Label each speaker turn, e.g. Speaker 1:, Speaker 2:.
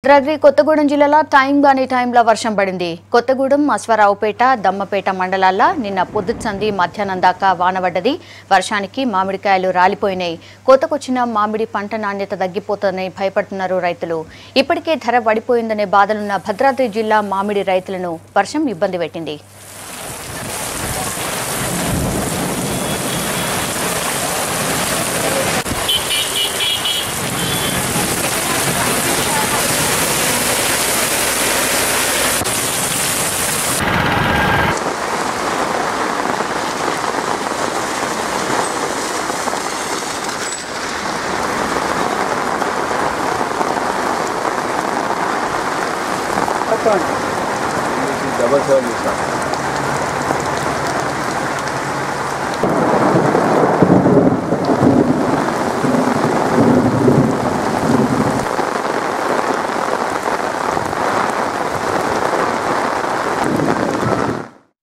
Speaker 1: భద్రాద్రి కొత్తగూడెం జిల్లాలో టైంలో వర్షం పడింది. కొత్తగూడెం, అశ్వారావుపేట, దమ్మపేట మండలాల్లో నిన్న పొద్దుచంది మధ్యాహ్నం దాకా వానపడ్డది. వర్షానికి మామిడికాయలు రాలిపోయినాయి. కోతకొచ్చిన మామిడి పంట నాణ్యత తగ్గిపోతుందని భయపడుతున్నారు రైతులు. ఇప్పటికే ధర పడిపోయిందనే బాధలున్న భద్రాద్రి జిల్లా మామిడి రైతులను వర్షం ఇబ్బంది పెట్టింది.
Speaker 2: डबल 7